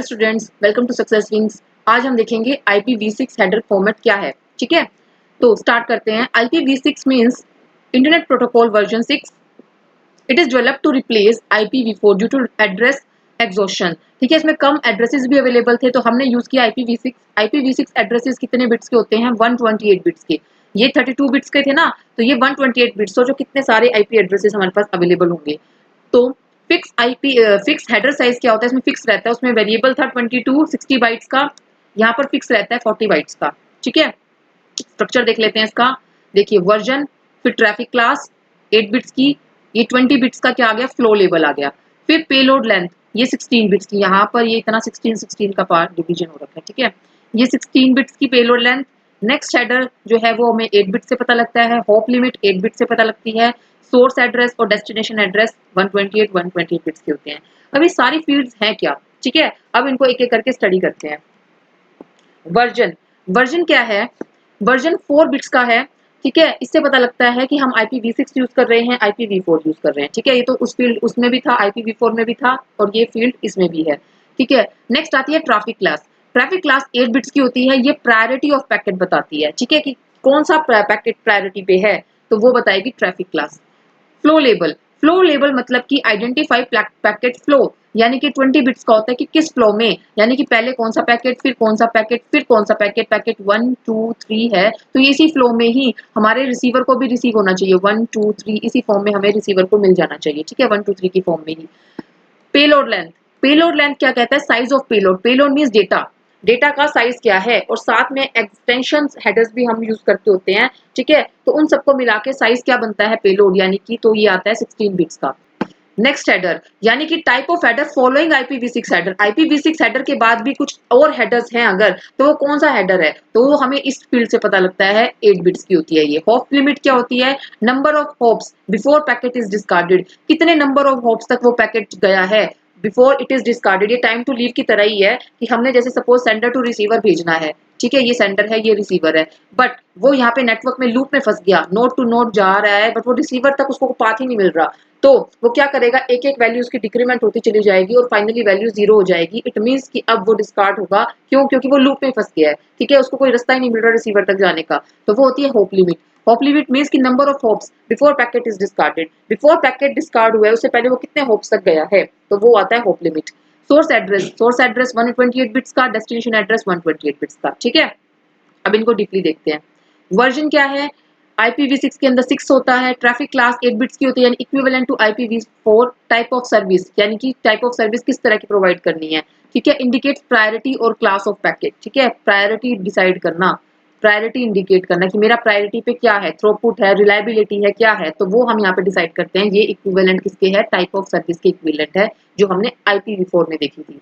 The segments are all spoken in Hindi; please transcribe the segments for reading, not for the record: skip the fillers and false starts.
Students, welcome to success wings. आज हम देखेंगे IPv6 हेडर फॉर्मेट क्या है। ठीक है, तो स्टार्ट करते हैं। IPv6 means internet protocol version 6। It is developed to replace IPv4 due to address exhaustion. ठीक है, इसमें कम एड्रेसेस भी अवेलेबल थे तो हमने यूज किया IPv6। IPv6 एड्रेसेस कितने बिट्स के होते हैं? 128 बिट्स के। ये 32 बिट्स के थे ना, तो ये 128 बिट्स। सोचो कितने सारे IP एड्रेसेस हमारे पास अवेलेबल होंगे। तो फिक्स हेडर साइज क्या होता है? इसमें फिक्स रहता है, उसमें वेरिएबल था 22 60 बाइट्स का, यहाँ पर फिक्स रहता है 40 बाइट्स का। ठीक है, स्ट्रक्चर देख लेते हैं इसका। देखिए, वर्जन, फिर ट्रैफिक क्लास 8 बिट्स की, ये 20 बिट्स का क्या आ गया? फ्लो लेवल आ गया। फिर पेलोड लेंथ, ये 16 बिट्स की, यहाँ पर ये इतना 16 का पार्ट डिवीजन हो रखा है। ठीक है, ये 16 बिट्स की पेलोड लेंथ। नेक्स्ट हेडर जो है वो हमें 8 बिट से पता लगता है। होप लिमिट 8 बिट से पता लगती है। सोर्स एड्रेस और डेस्टिनेशन एड्रेस 128 बिट्स के होते हैं। अब ये सारी फील्ड्स हैं क्या? ठीक है, अब इनको एक एक करके स्टडी करते हैं। वर्जन, वर्जन क्या है? वर्जन 4 बिट्स का है। ठीक है, इससे पता लगता है कि हम IPv6 यूज कर रहे हैं, IPv4 यूज कर रहे हैं। ठीक है, ये तो उस फील्ड उसमें भी था, IPv4 में भी था, और ये फील्ड इसमें भी है। ठीक है, नेक्स्ट आती है traffic class. Traffic class 8 bits की होती है। ये प्रायोरिटी ऑफ पैकेट बताती है। ठीक है, कि कौन सा पैकेट प्रायोरिटी पे है, तो वो बताएगी traffic class. Flow label, flow label मतलब कि आइडेंटिफाई पैकेट फ्लो, यानी कि 20 बिट्स का होता है कि किस फ्लो में, यानी कि पहले कौन सा पैकेट, फिर कौन सा पैकेट, फिर कौन सा पैकेट, पैकेट 1 2 3 है तो ये इसी फ्लो में ही हमारे रिसीवर को भी रिसीव होना चाहिए। 1 2 3 इसी फॉर्म में हमें रिसीवर को मिल जाना चाहिए। ठीक है, 1 2 3 की फॉर्म में ही। पेलोड लेंथ, पेलोड लेंथ क्या कहता है? Size of payload. Payload means data, data का साइज क्या है, और साथ में एक्सटेंशन हेडर्स भी हम यूज करते होते हैं। ठीक है, तो उन सबको मिला के साइज क्या बनता है? पेलोड, यानी कि तो ये आता है 16 बिट्स का। नेक्स्ट हेडर, यानी कि type of header following IPv6 header. IPv6 header के बाद भी कुछ और हेडर्स हैं अगर, तो वो कौन सा हेडर है? तो वो हमें इस फील्ड से पता लगता है। 8 बिट्स की होती है ये। होप लिमिट क्या होती है? Number of hops before packet is discarded. कितने नंबर ऑफ होप्स तक वो पैकेट गया है बिफोर इट इज डिस्कार्डेड। ये टाइम टू लीव की तरह ही है कि हमने जैसे सपोज सेंडर टू रिसीवर भेजना है। ठीक है, ये सेंडर है, ये रिसीवर है, बट वो यहाँ पे नेटवर्क में लूप में फंस गया, नोड टू नोड जा रहा है, बट वो रिसीवर तक उसको पाथ ही नहीं मिल रहा। तो वो क्या करेगा? एक एक वैल्यू उसकी डिक्रीमेंट होती चली जाएगी और फाइनली वैल्यू 0 हो जाएगी। इट मींस कि अब वो डिस्कार्ड होगा। क्यों? क्योंकि वो लूप में फंस गया है। ठीक है, उसको कोई रास्ता ही नहीं मिल रहा रिसीवर तक जाने का। तो वो होती है hop limit. Hop limit means कि number of hops before packet is discarded. Before packet discard हुआ है उससे पहले वो कितने होप्स तक गया है, तो वो आता है hop limit. Source address, source address 128 bits का, डेस्टिनेशन एड्रेस 128 बिट्स का। ठीक है, अब इनको डीपली देखते हैं। वर्जन क्या है? IPv6 के अंदर 6 होता है। ट्रैफिक क्लास 8 बिट्स की होती है, यानी equivalent to IPv4। Type of service, यानी कि टाइप ऑफ सर्विस किस तरह की प्रोवाइड करनी है। ठीक है, इंडिकेट प्रायोरिटी और क्लास ऑफ पैकेट। ठीक है, प्रायोरिटी डिसाइड करना, प्रायोरिटी इंडिकेट करना कि मेरा प्रायोरिटी पे क्या है, थ्रूपुट है, रिलायबिलिटी है, क्या है, तो वो हम यहाँ पे डिसाइड करते हैं। ये इक्विवेलेंट किसके है? टाइप ऑफ सर्विस के इक्विवेलेंट है, जो हमने IPv4 में देखी थी।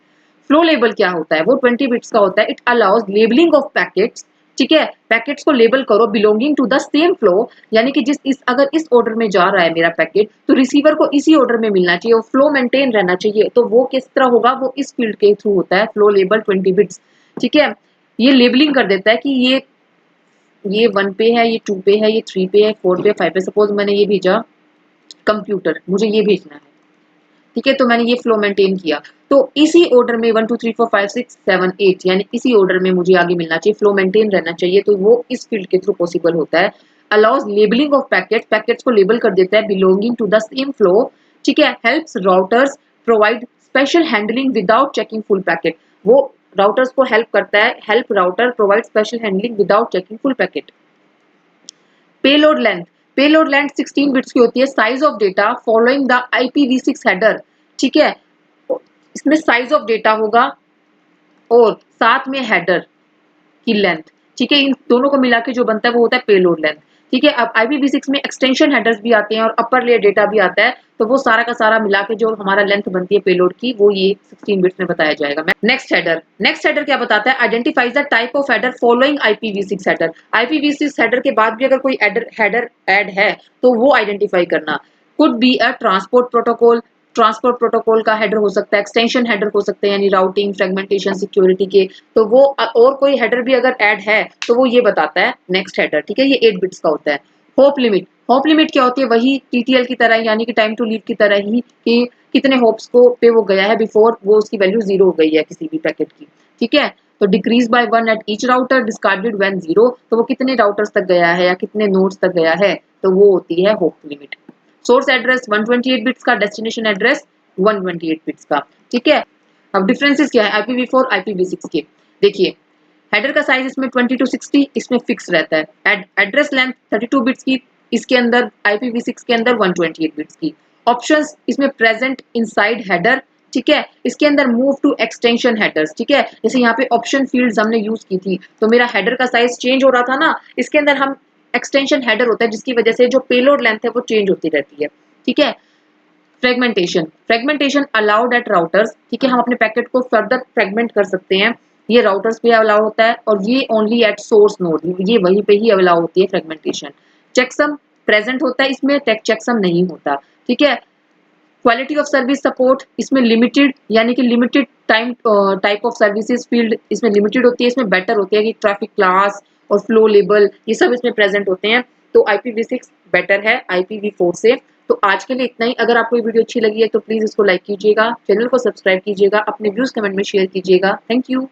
फ्लो लेबल क्या होता है? वो 20 बिट्स का होता है। It allows labelling of packets. ठीक है, पैकेट्स को लेबल करो belonging to the same flow, यानी कि अगर इस ऑर्डर में जा रहा है मेरा पैकेट, तो रिसीवर को इसी ऑर्डर में मिलना चाहिए, वो फ्लो मेंटेन रहना चाहिए। तो वो किस तरह होगा? वो इस फील्ड के थ्रू होता है। Flow label 20 bits. ठीक है, ये लेबलिंग कर देता है कि ये 1 पे है, ये 2 पे है, ये 3 पे है, 4 पे, 5 पे। सपोज मैंने ये भेजा कंप्यूटर, मुझे ये भेजना है। ठीक है, तो मैंने ये फ्लो मेंटेन किया, तो इसी ऑर्डर में 1 2 3 4 5 6 7 8, यानी इसी ऑर्डर में मुझे आगे मिलना चाहिए, फ्लो मेंटेन रहना चाहिए। तो वो इस फील्ड के थ्रू पॉसिबल होता है। Allows labelling of packets, packets को लेबल कर देता है belonging to the same flow. ठीक है, helps routers provide special handling without checking full packet. वो राउटर्स को हेल्प करता है। Help router provide special handling without checking full packet. Payload length, payload length 16 bits की होती है। Size of data following the IPv6 header. ठीक है, इसमें साइज ऑफ डेटा होगा और साथ में हेडर की लेंथ। ठीक है, इन दोनों को मिला के जो बनता है वो होता है पेलोड लेंथ। ठीक है, अब IPv6 में एक्सटेंशन हेडर्स भी आते हैं और अपर लेयर डेटा भी आता है, तो वो सारा का सारा मिला के जो हमारा लेंथ बनती है पेलोड की, वो ये 16 बिट्स में बताया जाएगा। नेक्स्ट हेडर, नेक्स्ट हेडर क्या बताता है? Identifies the type of header following IPv6 header. IPv6 header के बाद भी अगर कोई हेडर ऐड है तो वो आइडेंटिफाई करना। Could be a transport protocol, transport protocol का हेडर हो सकता है, एक्सटेंशन हेडर हो सकते हैं, यानी राउटिंग, फ्रेगमेंटेशन, सिक्योरिटी के। तो वो और कोई हेडर भी अगर ऐड है तो वो ये बताता है नेक्स्ट हेडर। ठीक है, ये 8 बिट्स का होता है। होप लिमिट क्या होती है? वही टीटीएल की तरह, यानी कि टाइम टू लीव की तरह ही, कि कितने होप्स को पे वो गया है बिफोर वो उसकी वैल्यू 0 हो गई है किसी भी पैकेट की, ठीक है। तो decrease by 1 at each router, discarded when 0, तो वो कितने राउटर्स तक गया है या कितने नोड्स तक गया है, तो वो होती है hop limit. Source address 128 bits का, डेस्टिनेशन एड्रेस 128 बिट्स का, ठीक है। अब डिफरेंसेस क्या है IPv4 IPv6 के? देखिए, हेडर का साइज इसमें 20 to 60 इसमें फिक्स रहता है। एड्रेस लेंथ 32 बिट्स की, इसके अंदर IPv6 के अंदर 128 बिट्स की। ऑप्शंस इसमें प्रेजेंट इनसाइड हेडर, ठीक है। इसके अंदर मूव टू एक्सटेंशन हेडर्स, ठीक है। जैसे यहाँ पे ऑप्शन फील्ड्स हमने यूज की थी, तो मेरा हेडर का साइज चेंज हो रहा था ना, इसके अंदर हम एक्सटेंशन हेडर होता है जिसकी वजह से जो पेलोड लेंथ है वो चेंज होती रहती है, ठीक है। फ्रेगमेंटेशन अलाउड एट राउटर्स, ठीक है। हम अपने पैकेट को फर्दर फ्रेगमेंट कर सकते हैं, ये राउटर्स पे अलाउ होता है, और ये ओनली एट सोर्स नोड, ये वहीं पे ही अलाउ होती है फ्रेगमेंटेशन। चेकसम प्रेजेंट होता है इसमें, टेक चेकसम नहीं होता, ठीक है। क्वालिटी ऑफ सर्विस सपोर्ट इसमें लिमिटेड, यानी कि limited time type of services field इसमें लिमिटेड होती है, इसमें बेटर होती है कि ट्रैफिक क्लास और फ्लो लेबल ये सब इसमें प्रेजेंट होते हैं, तो IPv6 बेटर है IPv4 से। तो आज के लिए इतना ही। अगर आपको ये वीडियो अच्छी लगी है तो प्लीज इसको लाइक कीजिएगा, चैनल को सब्सक्राइब कीजिएगा, अपने व्यूज कमेंट में शेयर कीजिएगा। Thank you.